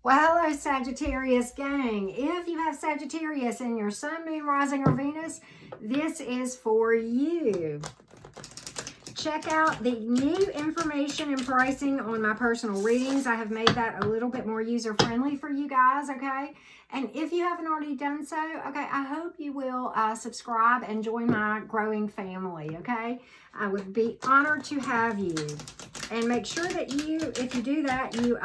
Well, hello, Sagittarius gang. If you have Sagittarius in your sun, moon, rising, or Venus, this is for you. Check out the new information and pricing on my personal readings. I have made that a little bit more user-friendly for you guys, okay? And if you haven't already done so, okay, I hope you will subscribe and join my growing family, okay? I would be honored to have you. And make sure that you, if you do that, you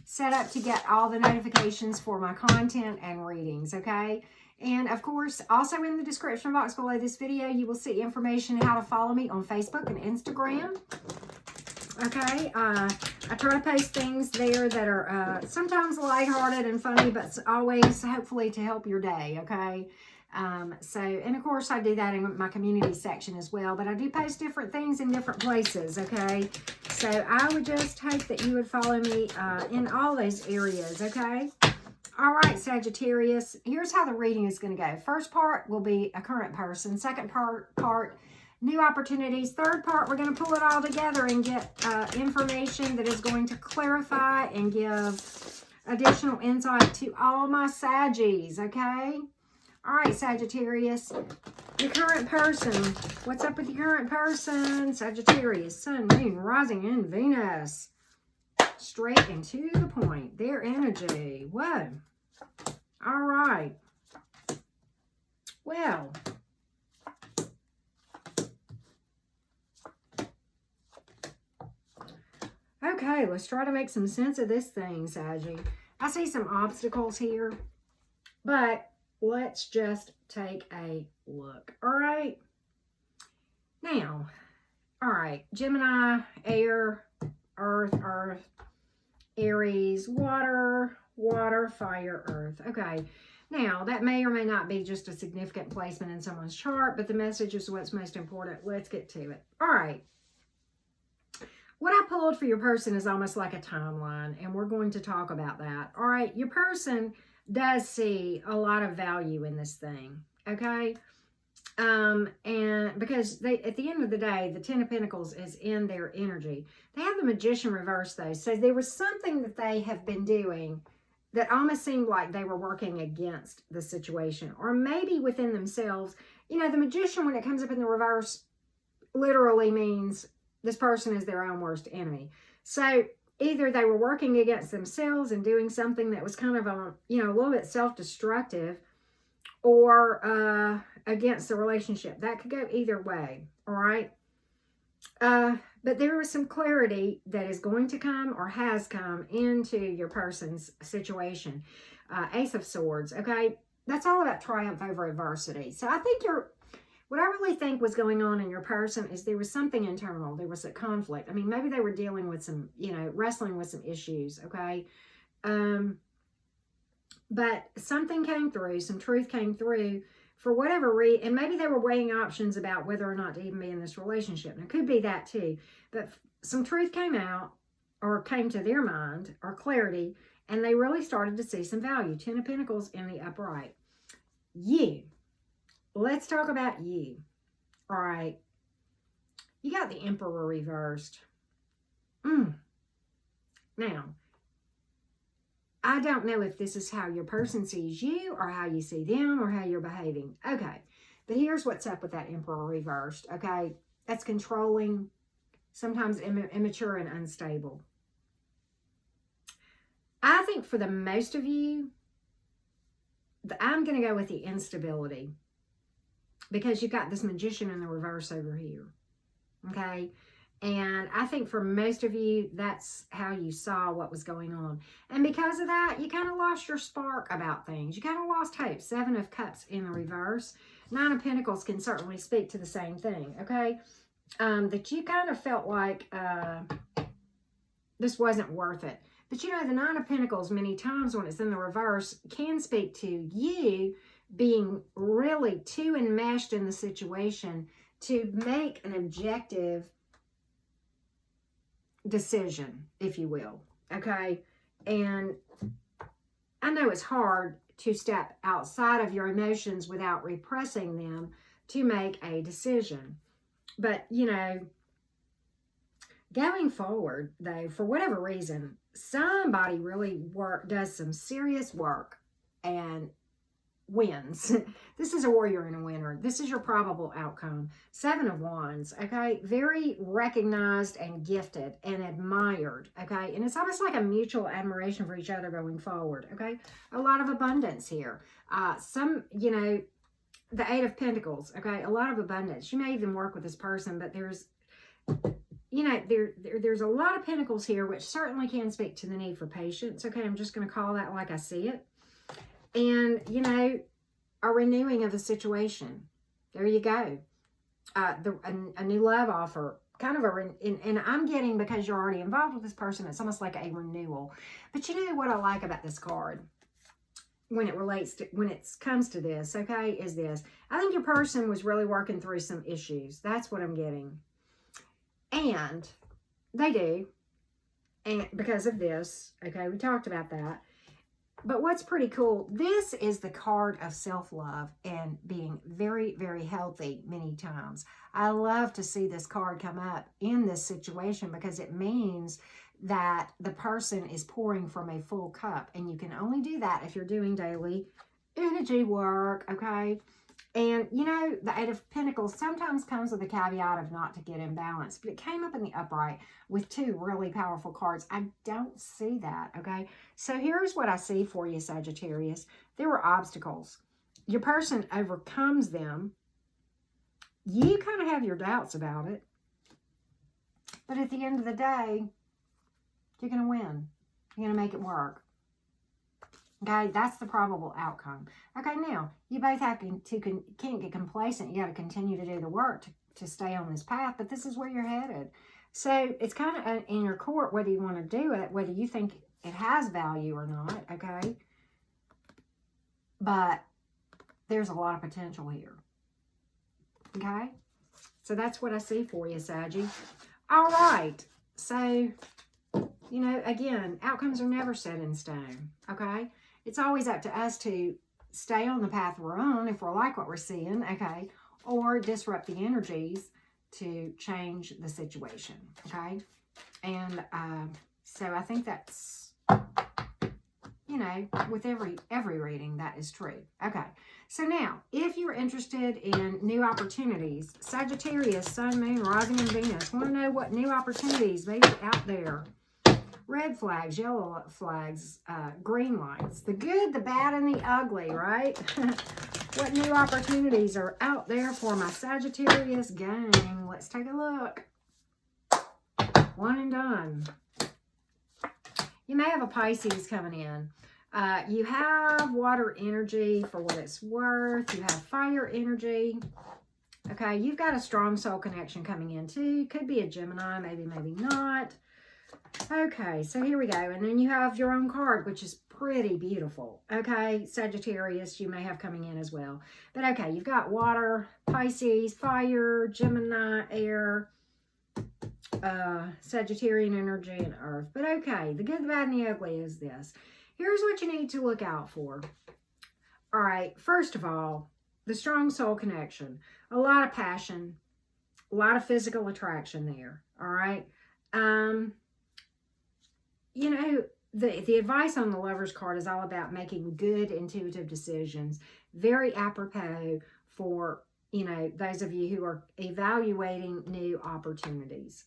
set up to get all the notifications for my content and readings, okay? And of course, also in the description box below this video, you will see information how to follow me on Facebook and Instagram. Okay, I try to post things there that are sometimes lighthearted and funny, but always hopefully to help your day, okay? And of course I do that in my community section as well, but I do post different things in different places, okay? So I would just hope that you would follow me in all those areas, okay? All right, Sagittarius, here's how the reading is going to go. First part will be a current person. Second part, new opportunities. Third part, we're going to pull it all together and get information that is going to clarify and give additional insight to all my Saggies, okay? All right, Sagittarius, your current person. What's up with your current person? Sagittarius, sun, moon, rising, and Venus. Straight and to the point. Their energy. Whoa. All right. Well. Okay, let's try to make some sense of this thing, Saggy. I see some obstacles here, but let's just take a look. All right. Now, all right, Gemini, air, earth, Aries, water, fire, earth. Okay. Now, that may or may not be just a significant placement in someone's chart, but the message is what's most important. Let's get to it. All right. What I pulled for your person is almost like a timeline, and we're going to talk about that. All right. Your person does see a lot of value in this thing. Okay. And because they, at the end of the day, the 10 of Pentacles is in their energy. They have the Magician reversed though. So there was something that they have been doing that almost seemed like they were working against the situation, or maybe within themselves. You know, the Magician, when it comes up in the reverse, literally means this person is their own worst enemy. So either they were working against themselves and doing something that was kind of a, you know, a little bit self-destructive, or against the relationship. That could go either way, all right? But there was some clarity that is going to come or has come into your person's situation. Ace of Swords, okay? That's all about triumph over adversity. So I think what I really think was going on in your person is there was something internal. There was a conflict. I mean, maybe they were dealing with some, you know, wrestling with some issues, okay? But something came through, some truth came through for whatever reason, and maybe they were weighing options about whether or not to even be in this relationship. And it could be that too, but some truth came out or came to their mind or clarity, and they really started to see some value. 10 of Pentacles in the upright. You. Let's talk about you. All right. You got the Emperor reversed. Now, I don't know if this is how your person sees you or how you see them or how you're behaving. Okay. But here's what's up with that Emperor reversed. Okay. That's controlling, sometimes immature and unstable. I think for the most of you, I'm going to go with the instability, because you've got this Magician in the reverse over here. Okay. And I think for most of you, that's how you saw what was going on. And because of that, you kind of lost your spark about things. You kind of lost hope. 7 of Cups in the reverse. 9 of Pentacles can certainly speak to the same thing, okay? That you kind of felt like this wasn't worth it. But you know, the 9 of Pentacles, many times when it's in the reverse, can speak to you being really too enmeshed in the situation to make an objective decision, if you will, okay? And I know it's hard to step outside of your emotions without repressing them to make a decision. But, you know, going forward, though, for whatever reason, somebody really does some serious work and wins. This is a warrior and a winner. This is your probable outcome. 7 of Wands, okay? Very recognized and gifted and admired, okay? And it's almost like a mutual admiration for each other going forward, okay? A lot of abundance here. You know, the 8 of Pentacles, okay? A lot of abundance. You may even work with this person, but there's, you know, there's a lot of pentacles here, which certainly can speak to the need for patience, okay? I'm just going to call that like I see it. And, you know, a renewing of a situation. There you go. A new love offer. Kind of and I'm getting, because you're already involved with this person, it's almost like a renewal. But you know what I like about this card when it relates to, when it comes to this, okay, is this. I think your person was really working through some issues. That's what I'm getting. And they do. And because of this, okay, we talked about that. But what's pretty cool, this is the card of self-love and being very, very healthy many times. I love to see this card come up in this situation because it means that the person is pouring from a full cup. And you can only do that if you're doing daily energy work, okay? And, you know, the 8 of Pentacles sometimes comes with a caveat of not to get imbalanced. But it came up in the upright with 2 really powerful cards. I don't see that, okay? So here's what I see for you, Sagittarius. There were obstacles. Your person overcomes them. You kind of have your doubts about it. But at the end of the day, you're going to win. You're going to make it work. Okay, that's the probable outcome. Okay, now, you both have can't get complacent. You got to continue to do the work to stay on this path, but this is where you're headed. So, it's kind of in your court whether you want to do it, whether you think it has value or not, okay? But there's a lot of potential here. Okay? So, that's what I see for you, Saggy. All right. So, you know, again, outcomes are never set in stone, okay? It's always up to us to stay on the path we're on if we're like what we're seeing, okay? Or disrupt the energies to change the situation, okay? And so I think that's, you know, with every reading, that is true. Okay, so now, if you're interested in new opportunities, Sagittarius, Sun, Moon, Rising, and Venus, want to know what new opportunities may be out there. Red flags, yellow flags, green lights. The good, the bad, and the ugly, right? What new opportunities are out there for my Sagittarius gang? Let's take a look. One and done. You may have a Pisces coming in. You have water energy for what it's worth. You have fire energy. Okay, you've got a strong soul connection coming in too. Could be a Gemini, maybe, maybe not. Okay, so here we go. And then you have your own card, which is pretty beautiful. Okay, Sagittarius, you may have coming in as well. But okay, you've got water, Pisces, fire, Gemini, air, Sagittarian energy, and earth. But okay, the good, the bad, and the ugly is this. Here's what you need to look out for. All right, first of all, the strong soul connection. A lot of passion, a lot of physical attraction there. All right. You know, the advice on the Lover's card is all about making good, intuitive decisions. Very apropos for, you know, those of you who are evaluating new opportunities.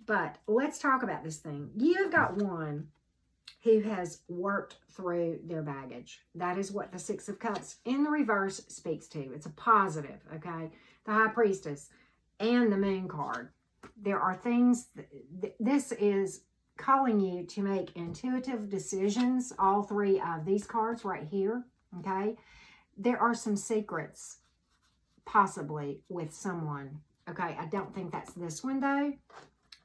But let's talk about this thing. You've got one who has worked through their baggage. That is what the 6 of Cups in the reverse speaks to. It's a positive, okay? The High Priestess and the Moon card. There are things, this is calling you to make intuitive decisions. All 3 of these cards right here, okay? There are some secrets possibly with someone, okay? I don't think that's this one though,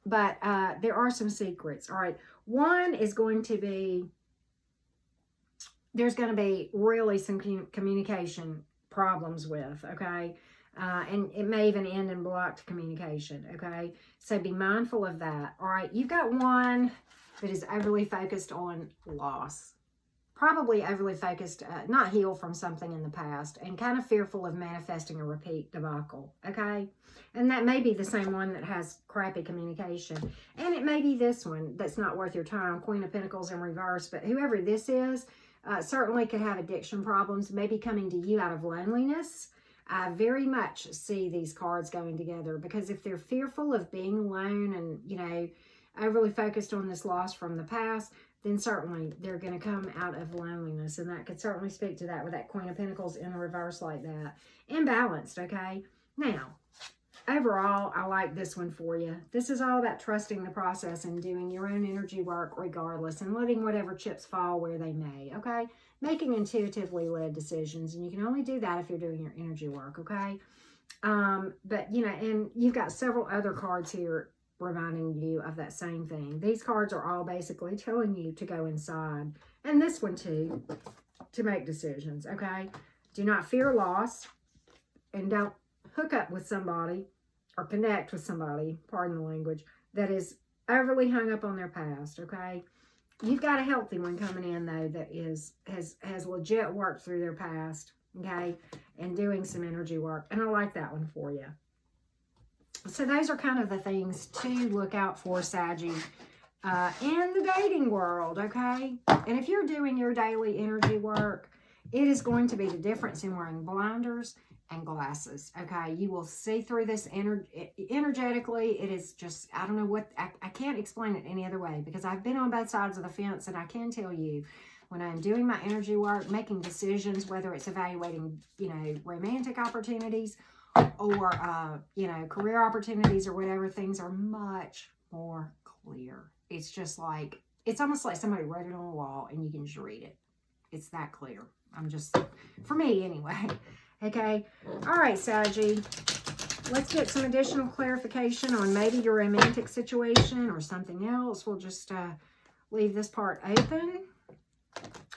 but there are some secrets. All right, one is going to be, there's going to be really some communication problems with, okay? And it may even end in blocked communication, okay? So be mindful of that. All right, you've got one that is overly focused on loss, probably overly focused, not healed from something in the past, and kind of fearful of manifesting a repeat debacle, okay? And that may be the same one that has crappy communication. And it may be this one that's not worth your time, Queen of Pentacles in reverse. But whoever this is, certainly could have addiction problems, maybe coming to you out of loneliness. I very much see these cards going together, because if they're fearful of being alone and, you know, overly focused on this loss from the past, then certainly they're going to come out of loneliness. And that could certainly speak to that with that Queen of Pentacles in reverse like that. Imbalanced, okay? Now, overall, I like this one for you. This is all about trusting the process and doing your own energy work regardless, and letting whatever chips fall where they may, okay? Making intuitively led decisions, and you can only do that if you're doing your energy work, okay? But, you know, and you've got several other cards here reminding you of that same thing. These cards are all basically telling you to go inside, and this one too, to make decisions, okay? Do not fear loss, and don't hook up with somebody or connect with somebody, pardon the language, that is overly hung up on their past, okay? You've got a healthy one coming in, though, that has legit worked through their past, okay, and doing some energy work, and I like that one for you. So those are kind of the things to look out for, Saggy, in the dating world, okay? And if you're doing your daily energy work, it is going to be the difference in wearing blinders and glasses, okay? You will see through this energetically. It is just, I don't know what, I can't explain it any other way, because I've been on both sides of the fence, and I can tell you, when I'm doing my energy work, making decisions, whether it's evaluating, you know, romantic opportunities or, you know, career opportunities or whatever, things are much more clear. It's just like, it's almost like somebody wrote it on a wall and you can just read it. It's that clear. I'm just, for me anyway. Okay. All right, Saggy. Let's get some additional clarification on maybe your romantic situation or something else. We'll just leave this part open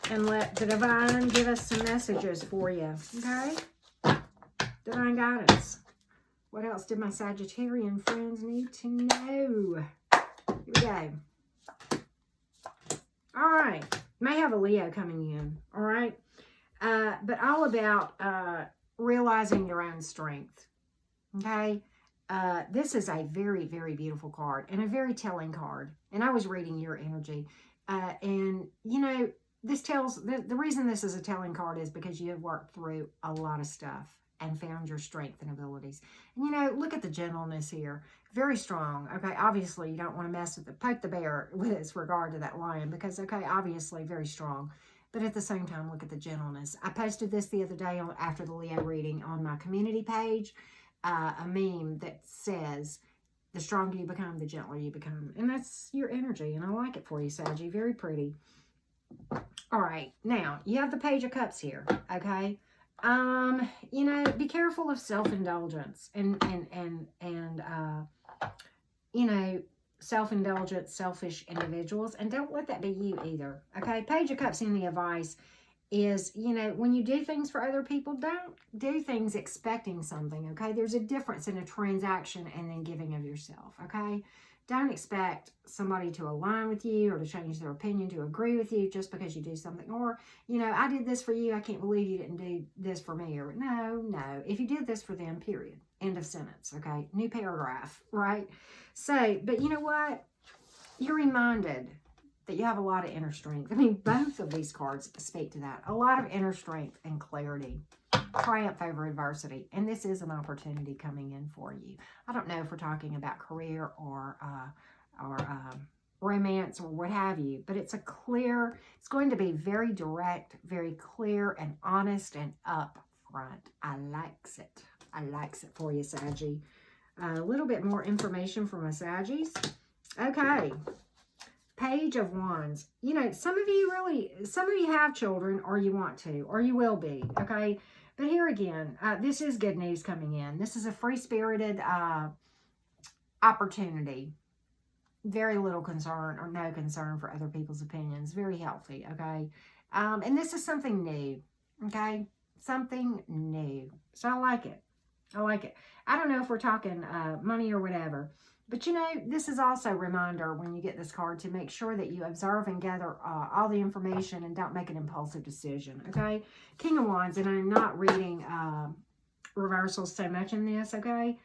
and let the divine give us some messages for you. Okay. Divine guidance. What else did my Sagittarian friends need to know? Here we go. All right. May have a Leo coming in. All right. But all about realizing your own strength. Okay. This is a very, very beautiful card and a very telling card. And I was reading your energy. And, you know, this tells, the reason this is a telling card is because you have worked through a lot of stuff and found your strength and abilities. And, you know, look at the gentleness here. Very strong. Okay, obviously you don't want to mess with poke the bear with its regard to that lion, because, okay, obviously very strong. But at the same time, look at the gentleness. I posted this the other day after the Leo reading on my community page, a meme that says, the stronger you become, the gentler you become. And that's your energy, and I like it for you, Saggy. Very pretty. All right, now, you have the Page of Cups here, okay? You know, be careful of self-indulgence and you know, self-indulgent, selfish individuals, and don't let that be you either, okay? Page of Cups in the advice is, you know, when you do things for other people, don't do things expecting something, okay? There's a difference in a transaction and then giving of yourself, okay? Don't expect somebody to align with you or to change their opinion, to agree with you just because you do something. Or, you know, I did this for you, I can't believe you didn't do this for me. Or, no. If you did this for them, period. End of sentence, okay? New paragraph, right? So, but you know what? You're reminded that you have a lot of inner strength. I mean, both of these cards speak to that. A lot of inner strength and clarity. Triumph over adversity. And this is an opportunity coming in for you. I don't know if we're talking about career or romance or what have you, but it's going to be very direct, very clear and honest and upfront. I likes it. I likes it for you, Saggy. A little bit more information from my Saggies. Okay. Page of Wands. You know, some of you have children, or you want to, or you will be, okay? But here again, this is good news coming in. This is a free-spirited opportunity. Very little concern or no concern for other people's opinions. Very healthy, okay? And this is something new, okay? Something new. So I like it. I like it. I don't know if we're talking money or whatever, But you know, this is also a reminder when you get this card to make sure that you observe and gather all the information and don't make an impulsive decision, okay? King of Wands, and I'm not reading reversals so much in this, okay?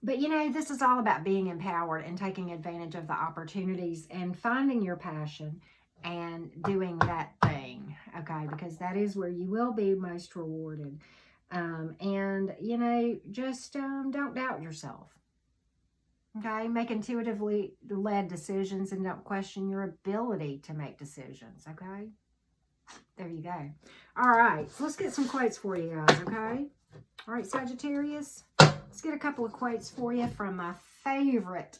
But you know, this is all about being empowered and taking advantage of the opportunities and finding your passion and doing that thing, okay? Because that is where you will be most rewarded. And, you know, just don't doubt yourself. Okay, make intuitively led decisions and don't question your ability to make decisions, okay? There you go. All right, so let's get some quotes for you guys, okay? All right, Sagittarius, let's get a couple of quotes for you from my favorite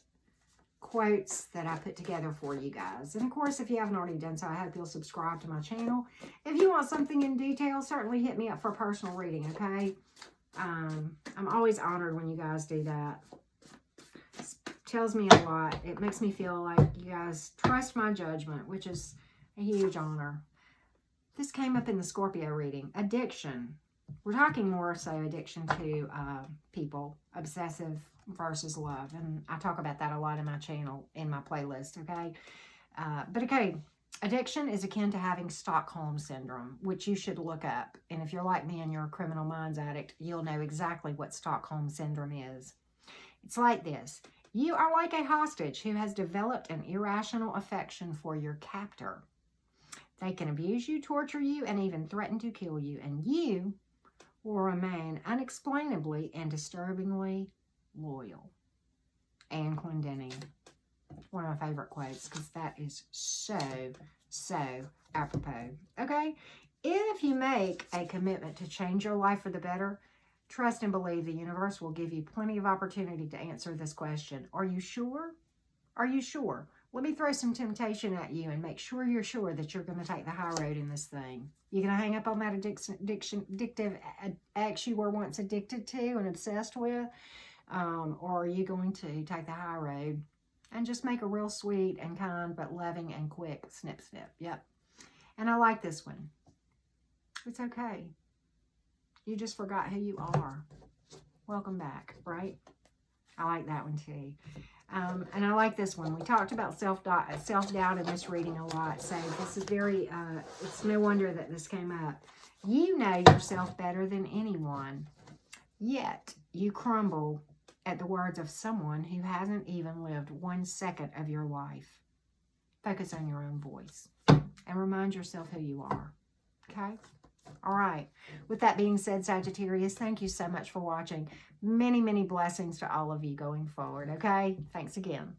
quotes that I put together for you guys. And of course, if you haven't already done so, I hope you'll subscribe to my channel. If you want something in detail, certainly hit me up for a personal reading, okay? I'm always honored when you guys do that. Tells me a lot. It makes me feel like you guys trust my judgment, which is a huge honor. This came up in the Scorpio reading. Addiction. We're talking more so addiction to people. Obsessive versus love. And I talk about that a lot in my channel, in my playlist, okay? But okay, addiction is akin to having Stockholm Syndrome, which you should look up. And if you're like me and you're a criminal minds addict, you'll know exactly what Stockholm Syndrome is. It's like this. You are like a hostage who has developed an irrational affection for your captor. They can abuse you, torture you, and even threaten to kill you. And you will remain unexplainably and disturbingly loyal. Anne Clendenning. One of my favorite quotes because that is so apropos. Okay? If you make a commitment to change your life for the better, trust and believe the universe will give you plenty of opportunity to answer this question. Are you sure? Are you sure? Let me throw some temptation at you and make sure you're sure that you're going to take the high road in this thing. You going to hang up on that addictive ex you were once addicted to and obsessed with? Or are you going to take the high road and just make a real sweet and kind but loving and quick snip snip? Yep. And I like this one. It's okay. You just forgot who you are. Welcome back, right? I like that one too. And I like this one. We talked about self-doubt in this reading a lot. So this is very, it's no wonder that this came up. You know yourself better than anyone. Yet you crumble at the words of someone who hasn't even lived 1 second of your life. Focus on your own voice. And remind yourself who you are. Okay? All right. With that being said, Sagittarius, thank you so much for watching. Many, many blessings to all of you going forward, okay? Thanks again.